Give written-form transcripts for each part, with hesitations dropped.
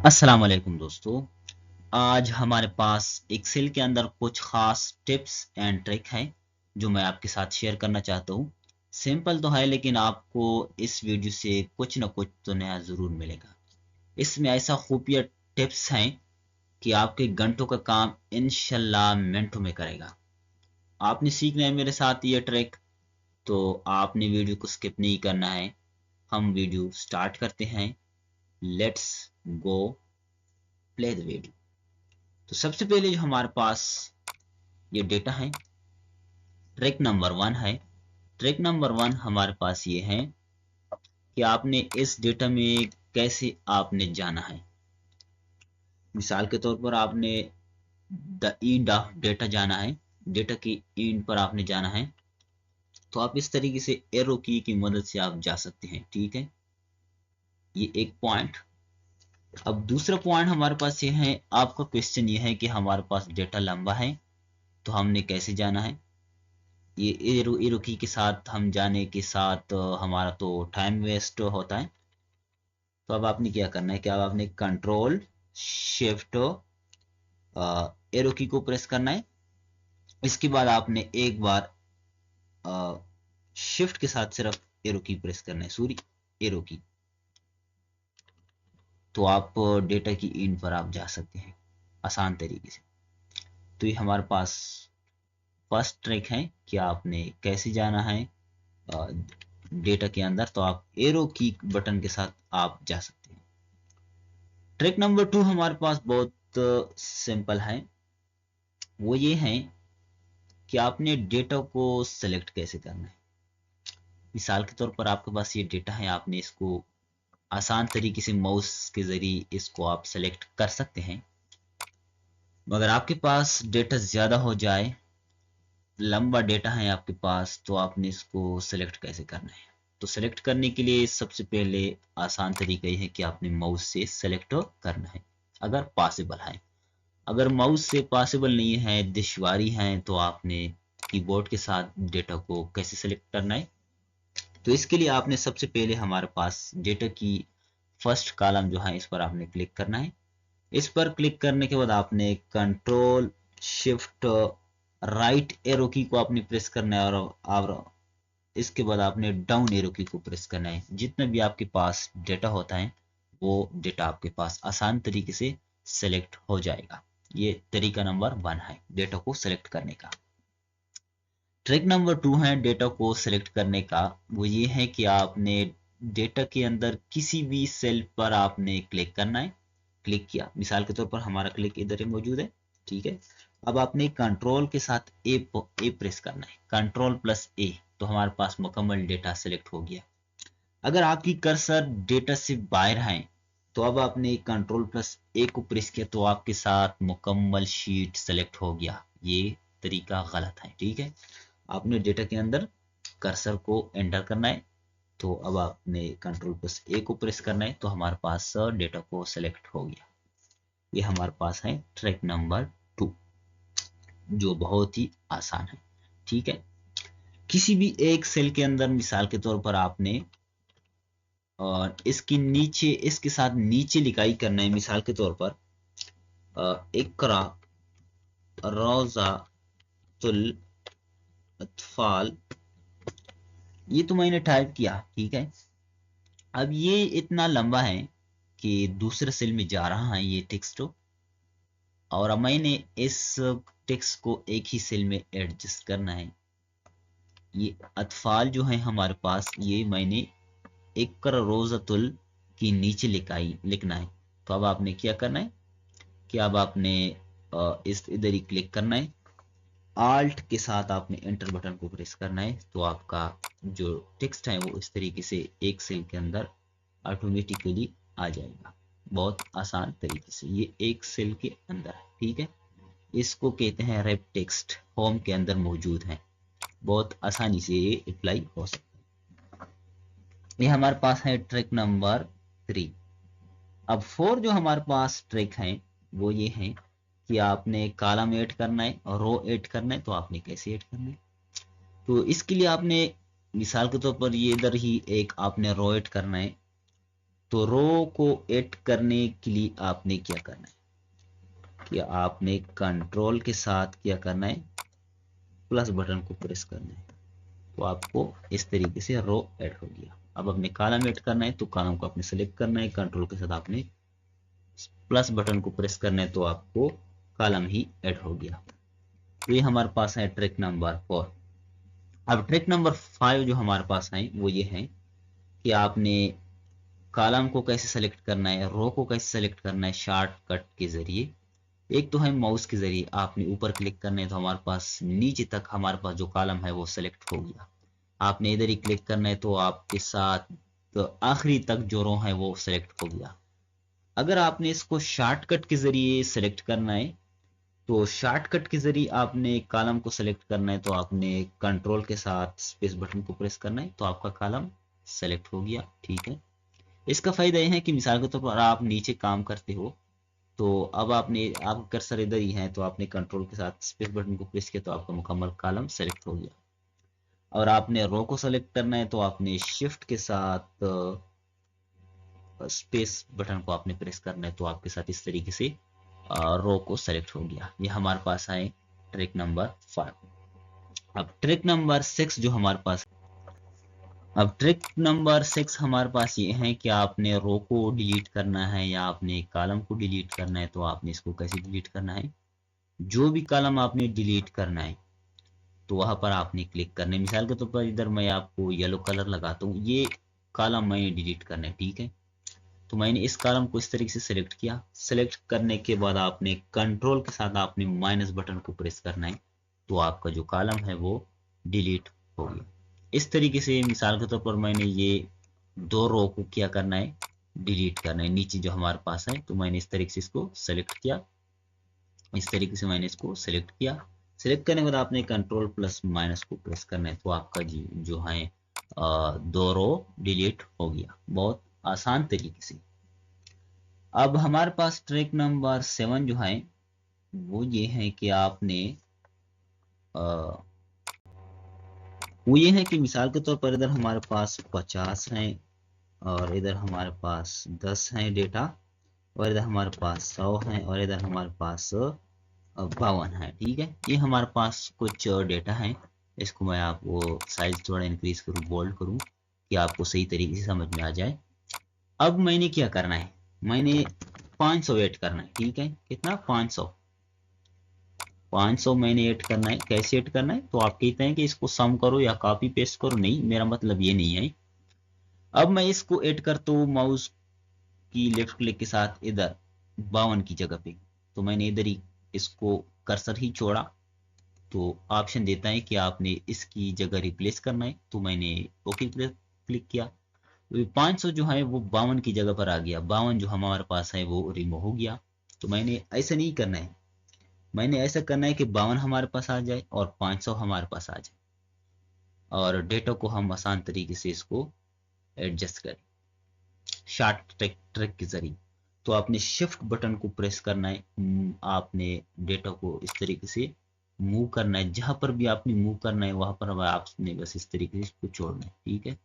अस्सलाम वालेकुम दोस्तों। आज हमारे पास एक्सेल के अंदर कुछ खास टिप्स एंड ट्रिक हैं जो मैं आपके साथ शेयर करना चाहता हूँ। सिंपल तो है लेकिन आपको इस वीडियो से कुछ ना कुछ तो नया ज़रूर मिलेगा। इसमें ऐसा खुफिया टिप्स हैं कि आपके घंटों का काम इंशाल्लाह मिनटों में करेगा। आपने सीखना है मेरे साथ ये ट्रिक, तो आपने वीडियो को स्किप नहीं करना है। हम वीडियो स्टार्ट करते हैं। Let's go play the video. तो सबसे पहले जो हमारे पास ये डेटा है, ट्रिक नंबर 1 है। ट्रिक नंबर 1 हमारे पास ये है कि आपने इस डेटा में कैसे आपने जाना है। मिसाल के तौर पर आपने द एंड ऑफ डेटा जाना है, डेटा की एंड पर आपने जाना है, तो आप इस तरीके से एरो की मदद से आप जा सकते हैं। ठीक है, ये एक पॉइंट। अब दूसरा पॉइंट हमारे पास ये है, आपका क्वेश्चन ये है कि हमारे पास डेटा लंबा है तो हमने कैसे जाना है। ये एरो एरो की के साथ हम जाने के साथ हमारा तो टाइम वेस्ट होता है। तो अब आपने क्या करना है कि अब आपने कंट्रोल शिफ्ट एरो की को प्रेस करना है। इसके बाद आपने एक बार शिफ्ट के साथ सिर्फ एरो की प्रेस करना है, सॉरी एरो की। तो आप डेटा की इन पर आप जा सकते हैं आसान तरीके से। तो ये हमारे पास फर्स्ट ट्रिक है कि आपने कैसे जाना है डेटा के अंदर, तो आप एरो की बटन के साथ आप जा सकते हैं। ट्रिक नंबर 2 हमारे पास बहुत सिंपल है। वो ये है कि आपने डेटा को सेलेक्ट कैसे करना है। मिसाल के तौर पर आपके पास ये डेटा है, आपने इसको आसान तरीके से माउस के जरिए इसको आप सेलेक्ट कर सकते हैं। मगर आपके पास डेटा ज़्यादा हो जाए, लंबा डेटा है आपके पास, तो आपने इसको सेलेक्ट कैसे करना है। तो सेलेक्ट करने के लिए सबसे पहले आसान तरीका ये है कि आपने माउस से सेलेक्ट करना है अगर पॉसिबल है। अगर माउस से पॉसिबल नहीं है, दुश्वारी है, तो आपने कीबोर्ड के साथ डेटा को कैसे सेलेक्ट करना है। तो इसके लिए आपने सबसे पहले हमारे पास डेटा की फर्स्ट कॉलम जो है इस पर आपने क्लिक करना है। इस पर क्लिक करने के बाद आपने कंट्रोल शिफ्ट राइट एरो की को आपने प्रेस करना है और इसके बाद आपने डाउन एरो की को प्रेस करना है। जितना भी आपके पास डेटा होता है वो डेटा आपके पास आसान तरीके से सेलेक्ट हो जाएगा। ये तरीका नंबर 1 है डेटा को सेलेक्ट करने का। ट्रिक नंबर 2 है डेटा को सेलेक्ट करने का। वो ये है कि आपने डेटा के अंदर किसी भी सेल पर आपने क्लिक करना है। क्लिक किया, मिसाल के तौर पर हमारा क्लिक इधर ही मौजूद है। ठीक है, अब आपने कंट्रोल के साथ ए प्रेस करना है, कंट्रोल प्लस ए, तो हमारे पास मुकम्मल डेटा सेलेक्ट हो गया। अगर आपकी कर्सर डेटा से बाहर है तो अब आपने कंट्रोल प्लस ए को प्रेस किया तो आपके साथ मुकम्मल शीट सेलेक्ट हो गया। ये तरीका गलत है। ठीक है, आपने डेटा के अंदर कर्सर को एंटर करना है, तो अब आपने कंट्रोल प्लस ए को प्रेस करना है, तो हमारे पास डेटा को सेलेक्ट हो गया। ये हमारे पास है ट्रिक नंबर 2 जो बहुत ही आसान है। ठीक है, किसी भी एक सेल के अंदर मिसाल के तौर पर आपने और इसकी नीचे इसके साथ नीचे लिखाई करना है। मिसाल के तौर पर इकरा रोजातुल अतफाल, ये तो मैंने टाइप किया। ठीक है, अब ये इतना लंबा है कि दूसरे सेल में जा रहा है ये टेक्स्ट, और अब मैंने इस टेक्स्ट को एक ही सेल में एडजस्ट करना है। ये अतफाल जो है हमारे पास, ये मैंने इकरा रोजातुल की नीचे लिखना है। तो अब आपने क्या करना है कि अब आपने इस इधर ही क्लिक करना है, आल्ट के साथ आपने एंटर बटन को प्रेस करना है, तो आपका जो टेक्स्ट है वो इस तरीके से एक सेल के अंदर ऑटोमेटिकली आ जाएगा। बहुत आसान तरीके से ये एक सेल के अंदर है। ठीक है, इसको कहते हैं रैप टेक्स्ट, होम के अंदर मौजूद है। बहुत आसानी से ये अप्लाई हो सकता है। ये हमारे पास है ट्रिक नंबर 3। अब 4 जो हमारे पास ट्रिक है वो ये है कि आपने कॉलम ऐड करना है और रो ऐड करना है। तो आपने कैसे ऐड करना है, तो इसके लिए आपने मिसाल के तौर पर ये इधर ही एक आपने रो ऐड करना है। तो रो को ऐड करने के लिए आपने क्या करना है कि आपने कंट्रोल के साथ क्या करना है, प्लस बटन को प्रेस करना है। तो आपको इस तरीके से रो ऐड हो गया। अब अपने कॉलम ऐड करना है तो कॉलम को आपने सेलेक्ट करना है, कंट्रोल के साथ आपने प्लस बटन को प्रेस करना है तो आपको कॉलम ही ऐड हो गया। तो ये हमारे पास है ट्रिक नंबर 4। अब ट्रिक नंबर 5 जो हमारे पास है वो ये है कि आपने कॉलम को कैसे सेलेक्ट करना है, रो को कैसे सेलेक्ट करना है शॉर्टकट के जरिए। एक तो है माउस के जरिए, आपने ऊपर क्लिक करना है तो हमारे पास नीचे तक हमारे पास जो कॉलम है वो सेलेक्ट हो गया। आपने इधर ही क्लिक करना है तो आपके साथ तो आखिरी तक जो रो है वो सेलेक्ट हो गया। अगर आपने इसको शॉर्टकट के जरिए सेलेक्ट करना है तो शॉर्टकट के जरिए आपने कॉलम को सेलेक्ट करना है तो आपने कंट्रोल के साथ स्पेस बटन को प्रेस करना है तो आपका कॉलम सेलेक्ट हो गया। ठीक है, इसका फायदा यह है कि मिसाल के तौर पर आप नीचे काम करते हो तो अब आपने आप कर्सर इधर ही है तो आपने कंट्रोल के साथ स्पेस बटन को प्रेस किया तो आपका मुकम्मल कॉलम सेलेक्ट हो गया। और आपने रो को सेलेक्ट करना है तो आपने शिफ्ट के साथ स्पेस बटन को आपने प्रेस करना है तो आपके साथ इस तरीके से रो को सेलेक्ट हो गया। ये हमारे पास है ट्रिक नंबर 5। अब ट्रिक नंबर 6 जो हमारे पास, अब ट्रिक नंबर 6 हमारे पास ये है कि आपने रो को डिलीट करना है या आपने कॉलम को डिलीट करना है तो आपने इसको कैसे डिलीट करना है। जो भी कॉलम आपने डिलीट करना है तो वहां पर आपने क्लिक करना है। मिसाल के तौर पर इधर मैं आपको येलो कलर लगाता हूँ, ये कॉलम मैंने डिलीट करना है। ठीक है, तो मैंने इस कॉलम को इस तरीके से सिलेक्ट किया। सिलेक्ट करने के बाद आपने कंट्रोल के साथ आपने माइनस बटन को प्रेस करना है तो आपका जो कॉलम है वो डिलीट हो गया। इस तरीके से मिसाल के तौर पर मैंने ये दो रो को क्या करना है, डिलीट करना है नीचे जो हमारे पास है। तो मैंने इस तरीके से इसको सेलेक्ट किया, इस तरीके से मैंने इसको सेलेक्ट किया। सेलेक्ट करने के बाद आपने कंट्रोल प्लस माइनस को प्रेस करना है तो आपका जी जो है दो रो डिलीट हो गया, बहुत आसान तरीके से। अब हमारे पास ट्रिक नंबर 7 जो है वो ये है कि आपने वो ये है कि मिसाल के तौर पर इधर हमारे पास 50 हैं और इधर हमारे पास 10 हैं डेटा, और इधर हमारे पास 100 हैं और इधर हमारे पास 52 है। ठीक है, ये हमारे पास कुछ डेटा है। इसको मैं आपको साइज थोड़ा इंक्रीज करूँ, बोल्ड करूँ कि आपको सही तरीके से समझ में आ जाए। अब मैंने क्या करना है, मैंने 500 ऐड करना है। ठीक है, कितना, 500 मैंने ऐड करना है। कैसे ऐड करना है, तो आप कहते हैं कि इसको सम करो या कॉपी पेस्ट करो, नहीं, मेरा मतलब ये नहीं है। अब मैं इसको ऐड करता हूँ माउस की लेफ्ट क्लिक के साथ इधर 52 की जगह पे, तो मैंने इधर ही इसको कर्सर ही छोड़ा तो ऑप्शन देता है कि आपने इसकी जगह रिप्लेस करना है। तो मैंने ओके क्लिक किया तो 500 जो है वो 52 की जगह पर आ गया। 52 जो हमारे पास है वो रिमूव हो गया। तो मैंने ऐसा नहीं करना है, मैंने ऐसा करना है कि 52 हमारे पास आ जाए और 500 हमारे पास आ जाए और डेटा को हम आसान तरीके से इसको एडजस्ट करें शॉर्ट ट्रिक के जरिए। तो आपने शिफ्ट बटन को प्रेस करना है, आपने डेटा को इस तरीके से मूव करना है, जहां पर भी आपने मूव करना है वहां पर आपने बस इस तरीके से इसको छोड़ना है। ठीक है,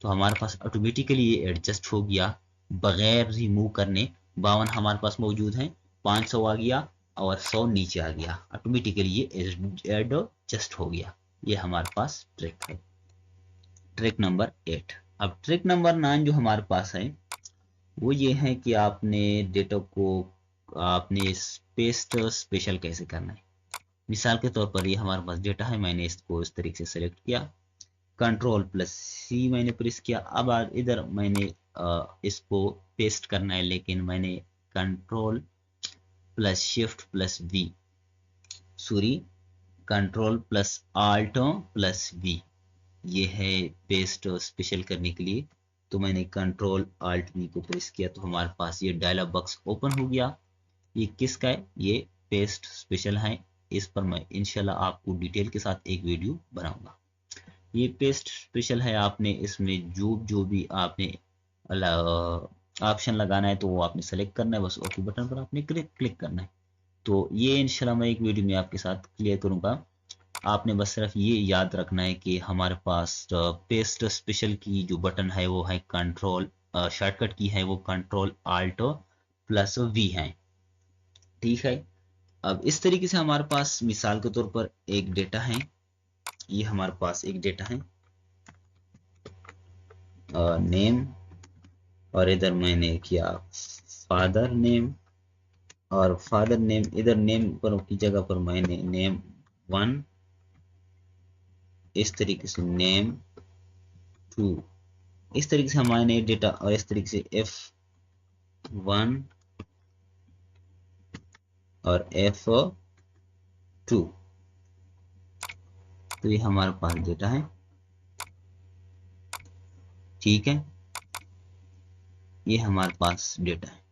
तो हमारे पास ऑटोमेटिकली ये एडजस्ट हो गया बगैर रिमूव करने। 52 हमारे पास मौजूद है, 500 आ गया और 100 नीचे आ गया, ऑटोमेटिकली ये एडजस्ट हो गया। ये हमारे पास ट्रिक है, ट्रिक नंबर 8। अब ट्रिक नंबर 9 जो हमारे पास है वो ये है कि आपने डेटा को आपने पेस्ट स्पेशल कैसे करना है। मिसाल के तौर पर ये हमारे पास डेटा है, मैंने इसको इस तरीके से सेलेक्ट किया, कंट्रोल प्लस सी मैंने प्रेस किया। अब इधर मैंने इसको पेस्ट करना है, लेकिन मैंने control plus shift plus V, sorry, control plus alt plus V, ये है पेस्ट स्पेशल करने के लिए। तो मैंने कंट्रोल आल्ट वी को प्रेस किया तो हमारे पास ये डायलॉग बॉक्स ओपन हो गया। ये किसका है, ये पेस्ट स्पेशल है। इस पर मैं इंशाल्लाह आपको डिटेल के साथ एक वीडियो बनाऊंगा। ये पेस्ट स्पेशल है, आपने इसमें जो जो भी आपने ऑप्शन लगाना है तो वो आपने सेलेक्ट करना है, बस ओके बटन पर आपने क्लिक करना है। तो ये इंशाल्लाह मैं एक वीडियो में आपके साथ क्लियर करूंगा। आपने बस सिर्फ ये याद रखना है कि हमारे पास पेस्ट स्पेशल की जो बटन है वो है कंट्रोल शॉर्टकट की है वो Ctrl+Alt+V है। ठीक है, अब इस तरीके से हमारे पास मिसाल के तौर पर एक डेटा है, ये हमारे पास एक डेटा है नेम, और इधर मैंने किया फादर नेम, और फादर नेम इधर नेम पर की जगह पर मैंने नेम 1, इस तरीके से नेम 2, इस तरीके से हमारे डेटा, और इस तरीके से F1 और F2, तो ये हमारे पास डेटा है। ठीक है, ये हमारे पास डेटा है।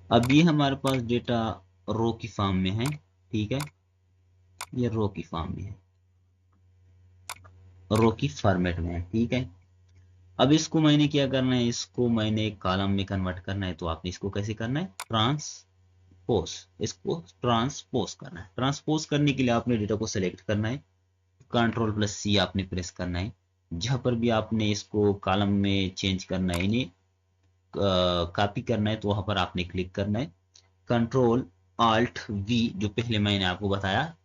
अब ये हमारे पास डेटा रो की फॉर्म में है। ठीक है, ये रो की फॉर्म में है, रो की फॉर्मेट में है। ठीक है, अब इसको मैंने क्या करना है, इसको मैंने कॉलम में कन्वर्ट करना है। तो आपने इसको कैसे करना है, ट्रांसपोज, इसको ट्रांसपोज करना है। ट्रांसपोज करने के लिए आपने डेटा को सेलेक्ट करना है, Ctrl+C आपने प्रेस करना है। जहां पर भी आपने इसको कॉलम में चेंज करना है, इन्हें कॉपी करना है, तो वहां पर आपने क्लिक करना है। Ctrl+Alt+V जो पहले मैंने आपको बताया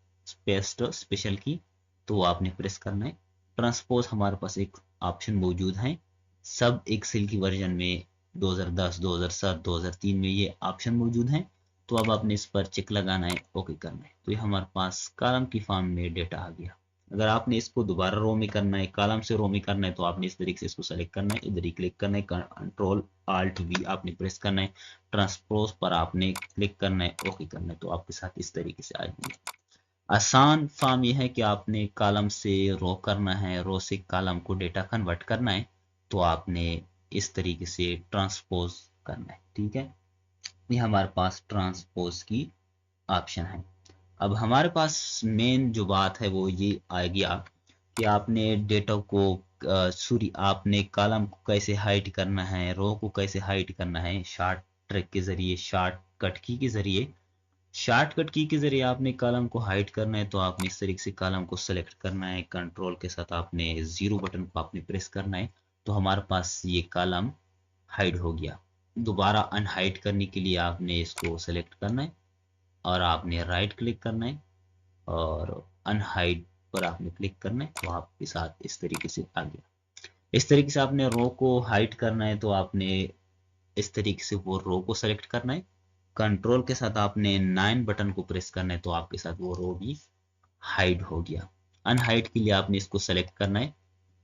पेस्ट स्पेशल की, तो वो आपने प्रेस करना है। ट्रांसपोज हमारे पास एक ऑप्शन मौजूद है, सब एक्सेल की वर्जन में 2010, 2007, 2003 में ये ऑप्शन मौजूद है। तो अब आपने इस पर चेक लगाना है, ओके करना है। तो ये हमारे पास कॉलम की फॉर्म में डेटा आ गया। अगर आपने इसको दोबारा रो में करना है, कॉलम से रो में करना है, तो आपने इस तरीके से इसको सेलेक्ट करना है, इधर ही क्लिक करना है, Ctrl+Alt+V आपने प्रेस करना है, ट्रांसपोज पर आपने क्लिक करना है, ओके करना है। तो आपके साथ इस तरीके से आ जाएंगे। आसान फॉर्म यह है कि आपने कॉलम से रो करना है, रो से कॉलम को डेटा कन्वर्ट करना है, तो आपने इस तरीके से ट्रांसपोज करना है। ठीक है, ये हमारे पास ट्रांसपोज की ऑप्शन है। अब हमारे पास मेन जो बात है वो ये आ गया कि आपने डेटा को सॉरी आपने कॉलम को कैसे हाइड करना है, रो को कैसे हाइड करना है, शॉर्ट ट्रिक के जरिए, शॉर्टकट की के जरिए। शॉर्टकट की के जरिए आपने कॉलम को हाइड करना है, तो आपने इस तरीके से कॉलम को सेलेक्ट करना है, कंट्रोल के साथ आपने 0 बटन को आपने प्रेस करना है, तो हमारे पास ये कॉलम हाइड हो गया। दोबारा अनहाइड करने के लिए आपने इसको सेलेक्ट करना है, और आपने राइट क्लिक करना है, और अनहाइड पर आपने क्लिक करना है, तो आपके साथ इस तरीके से आ गया। इस तरीके से आपने रो को हाइड करना है, तो आपने इस तरीके से वो रो को सेलेक्ट करना है, कंट्रोल के साथ आपने 9 बटन को प्रेस करना है, तो आपके साथ वो रो भी हाइड हो गया। अनहाइड के लिए आपने इसको सेलेक्ट करना है,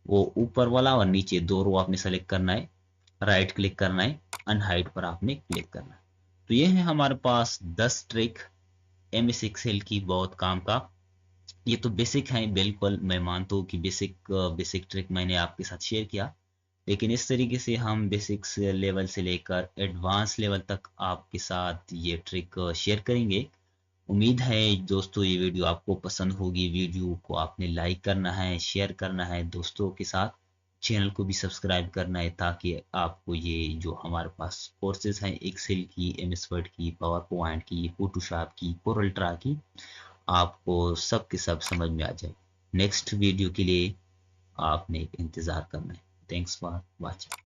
वो ऊपर वाला और नीचे दो रो आपने सेलेक्ट करना है, राइट क्लिक करना है, अनहाइड पर आपने क्लिक करना है। तो ये है हमारे पास 10 ट्रिक MS एक्सेल की, बहुत काम का। ये तो बेसिक है, बिल्कुल मैं मानता हूँ कि बेसिक ट्रिक मैंने आपके साथ शेयर किया, लेकिन इस तरीके से हम बेसिक्स लेवल से लेकर एडवांस लेवल तक आपके साथ ये ट्रिक शेयर करेंगे। उम्मीद है दोस्तों ये वीडियो आपको पसंद होगी। वीडियो को आपने लाइक करना है, शेयर करना है दोस्तों के साथ, चैनल को भी सब्सक्राइब करना है, ताकि आपको ये जो हमारे पास कोर्सेज हैं एक्सेल की, MS वर्ड की, पावर पॉइंट की, फोटोशॉप की, कोरल्ट्रा की, आपको सब के सब समझ में आ जाए। नेक्स्ट वीडियो के लिए आपने इंतज़ार करना है। Thanks for watching.